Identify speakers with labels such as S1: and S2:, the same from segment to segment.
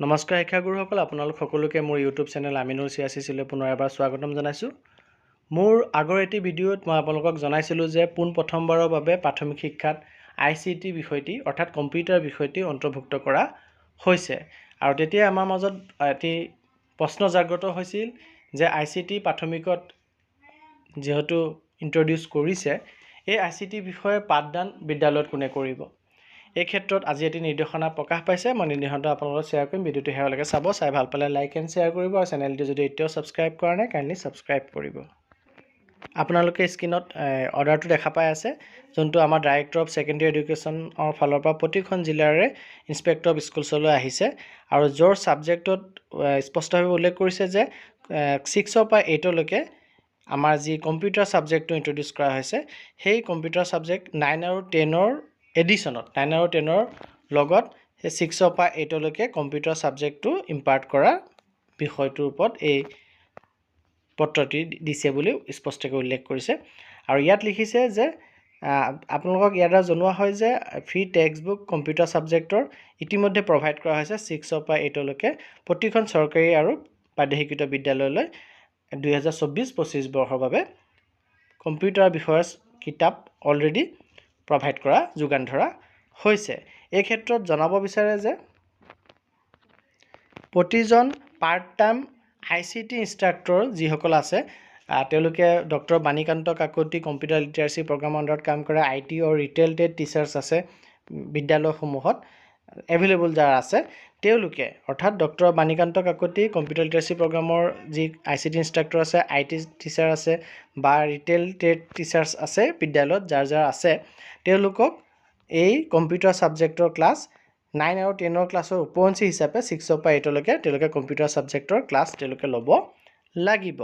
S1: নমস্কাৰ শিক্ষাগুৰুসকল, আপোনালোক সকলোকে মোৰ ইউটিউব চেনেল আমিনুৰ চিয়াচিচিলৈ পুনৰ এবাৰ স্বাগতম জনাইছোঁ। মোৰ আগৰ এটি ভিডিঅ'ত মই আপোনালোকক জনাইছিলোঁ যে প্ৰথমবাৰৰ বাবে প্ৰাথমিক শিক্ষাত ICT বিষয়টি অৰ্থাৎ কম্পিউটাৰ বিষয়টি অন্তৰ্ভুক্ত কৰা হৈছে। আৰু তেতিয়া আমাৰ মাজত এটি প্ৰশ্ন জাগ্ৰত হৈছিল যে ICT প্ৰাথমিকত যেহেতু ইন্ট্ৰডিউচ কৰিছে, এই ICT বিষয়ে পাঠদান বিদ্যালয়ত কোনে কৰিব? এই ক্ষেত্ৰত আজি এটি নিৰ্দেশনা প্ৰকাশ পাইছে। মই নিৰ্দেশনাটো আপোনালোকক শ্বেয়াৰ কৰিম। ভিডিঅ'টো শেষলৈকে চাব, চাই ভাল পালে লাইক এণ্ড শ্বেয়াৰ কৰিব, আৰু চেনেলটো যদি এতিয়াও ছাবস্ক্ৰাইব কৰা নাই কাইণ্ডলি ছাবস্ক্ৰাইব কৰিব। আপোনালোকে স্ক্ৰীনত অৰ্ডাৰটো দেখা পাই আছে, যোনটো আমাৰ ডাইৰেক্টৰ অফ ছেকেণ্ডেৰী এডুকেশ্যনৰ ফালৰ পৰা প্ৰতিখন জিলাৰে ইনস্পেক্টৰ অফ স্কুলছলৈ আহিছে, আৰু য'ৰ ছাবজেক্টত স্পষ্টভাৱে উল্লেখ কৰিছে যে 6ৰ পৰা 8লৈকে আমাৰ যি কম্পিউটাৰ ছাবজেক্টটো ইন্ট্ৰডিউচ কৰা হৈছে, সেই কম্পিউটাৰ ছাবজেক্ট 9 আৰু 10ৰ এডিশ্যনত 9 আৰু 10ৰ লগত সেই 6ৰ পৰা 8লৈকে কম্পিউটাৰ ছাবজেক্টটো ইম্পাৰ্ট কৰা বিষয়টোৰ ওপৰত এই পত্ৰটি দিছে বুলি স্পষ্টকৈ উল্লেখ কৰিছে। আৰু ইয়াত লিখিছে যে আপোনালোকক ইয়াৰ দ্বাৰা জনোৱা হয় যে ফ্ৰী টেক্সট বুক কম্পিউটাৰ ছাবজেক্টৰ ইতিমধ্যে প্ৰভাইড কৰা হৈছে 6ৰ পৰা 8লৈকে প্ৰতিখন চৰকাৰী আৰু বাধ্যশিক্ষিত বিদ্যালয়লৈ 2024-25 বৰ্ষৰ বাবে কম্পিউটাৰ বিষয়ৰ কিতাপ অলৰেডি প্ৰভাইড কৰা যোগান ধৰা হৈছে। এই ক্ষেত্ৰত জনাব বিচাৰে যে প্ৰতিজন পাৰ্ট টাইম ICT ইনষ্ট্ৰাক্টৰ যিসকল আছে, তেওঁলোকে doctor Banikanta Kakati computer literacy প্ৰগ্ৰামৰ আণ্ডাৰত কাম কৰে। IT আৰু ৰিটেল টেড টিচাৰ্ছ আছে বিদ্যালয়সমূহত এভেইলেবল যাৰ আছে, তেওঁলোকে অৰ্থাৎ doctor Banikanta Kakati computer literacy প্ৰগ্ৰামৰ যি ICT ইনষ্ট্ৰাক্টৰ আছে, IT টিচাৰ আছে বা ৰিটেল টেড টিচাৰ্ছ আছে বিদ্যালয়ত যাৰ আছে, তেওঁলোকক এই কম্পিউটাৰ ছাবজেক্টৰ ক্লাছ 9 আৰু 10ৰ ক্লাছৰ উপৰঞ্চি হিচাপে 6ৰ পৰা 8লৈকে তেওঁলোকে কম্পিউটাৰ ছাবজেক্টৰ ক্লাছ তেওঁলোকে ল'ব লাগিব।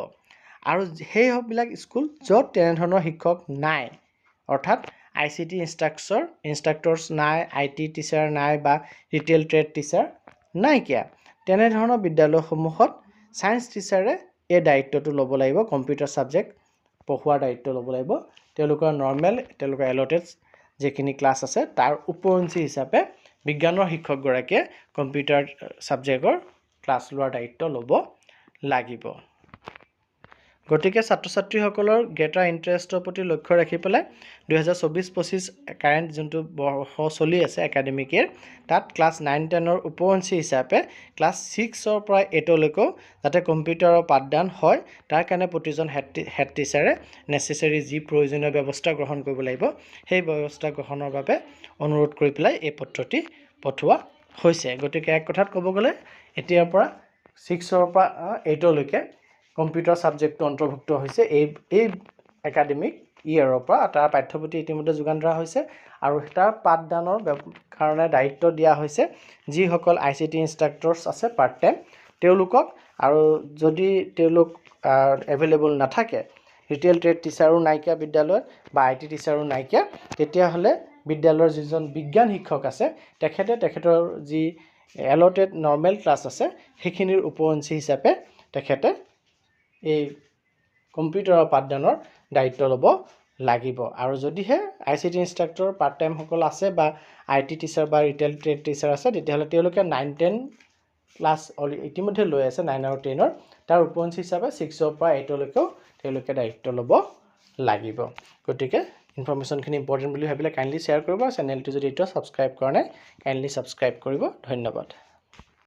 S1: আৰু সেইবিলাক স্কুল য'ত তেনেধৰণৰ শিক্ষক নাই, অৰ্থাৎ ICT ইনষ্ট্ৰাক্টৰ্ছ নাই, IT টিচাৰ নাই বা ৰিটেল ট্ৰেড টিচাৰ নাইকিয়া, তেনেধৰণৰ বিদ্যালয়সমূহত ছায়েন্স টিচাৰে এই দায়িত্বটো ল'ব লাগিব, কম্পিউটাৰ ছাবজেক্ট পঢ়োৱাৰ দায়িত্ব ল'ব লাগিব। তেওঁলোকৰ তেওঁলোকৰ এলটেড যিখিনি ক্লাছ আছে তাৰ উপৰঞ্চি হিচাপে বিজ্ঞানৰ শিক্ষকগৰাকীয়ে কম্পিউটাৰ ছাবজেক্টৰ ক্লাছ লোৱাৰ দায়িত্ব ল'ব লাগিব। গতিকে ছাত্ৰ ছাত্ৰীসকলৰ গ্ৰেটাৰ ইণ্টাৰেষ্টৰ প্ৰতি লক্ষ্য ৰাখি পেলাই 2024-25 কাৰেণ্ট যোনটো বৰ্ষ চলি আছে একাডেমিক ইয়েৰ, তাত ক্লাছ 9-10ৰ উপৰঞ্চি হিচাপে ক্লাছ 6ৰ পৰা 8লৈকেও যাতে কম্পিউটাৰৰ পাঠদান হয়, তাৰ কাৰণে প্ৰতিজন হেড টিচাৰে নেচেচাৰী যি প্ৰয়োজনীয় ব্যৱস্থা গ্ৰহণ কৰিব লাগিব, সেই ব্যৱস্থা গ্ৰহণৰ বাবে অনুৰোধ কৰি পেলাই এই পত্ৰটি পঠোৱা হৈছে। গতিকে এক কথাত ক'ব গ'লে এতিয়াৰ পৰা 6ৰ পৰা 8লৈকে কম্পিউটাৰ ছাবজেক্টটো অন্তৰ্ভুক্ত হৈছে এই একাডেমিক ইয়েৰৰ পৰা। তাৰ পাঠ্যপুথি ইতিমধ্যে যোগান ধৰা হৈছে আৰু তাৰ পাঠদানৰ কাৰণে দায়িত্ব দিয়া হৈছে যিসকল ICT ইনষ্ট্ৰাক্টৰ্ছ আছে পাৰ্ট টাইম তেওঁলোকক। আৰু যদি তেওঁলোক এভেইলেবল নাথাকে, ৰিটেল ট্ৰেড টিচাৰো নাইকিয়া বিদ্যালয়ত বা IT টিচাৰো নাইকিয়া, তেতিয়াহ'লে বিদ্যালয়ৰ যিজন বিজ্ঞান শিক্ষক আছে তেখেতৰ যি এলটেড নৰ্মেল ক্লাছ আছে সেইখিনিৰ উপৰঞ্চি হিচাপে তেখেতে এই কম্পিউটাৰৰ পাঠদানৰ দায়িত্ব ল'ব লাগিব। আৰু যদিহে ICT ইনষ্ট্ৰাক্টৰ পাৰ্ট টাইমসকল আছে বা IT টিচাৰ বা ৰিটেল ট্ৰেড টিচাৰ আছে, তেতিয়াহ'লে তেওঁলোকে 9-10 ক্লাছ ইতিমধ্যে লৈ আছে 9 আৰু 10ৰ, তাৰ উপৰঞ্চি হিচাপে 6ৰ পৰা 8লৈকেও তেওঁলোকে দায়িত্ব ল'ব লাগিব। গতিকে ইনফৰ্মেশ্যনখিনি ইম্পৰ্টেণ্ট বুলি ভাবিলে কাইণ্ডলি শ্বেয়াৰ কৰিব, আৰু চেনেলটো যদি এতিয়াও ছাবস্ক্ৰাইব কৰা নাই কাইণ্ডলি ছাবস্ক্ৰাইব কৰিব। ধন্যবাদ।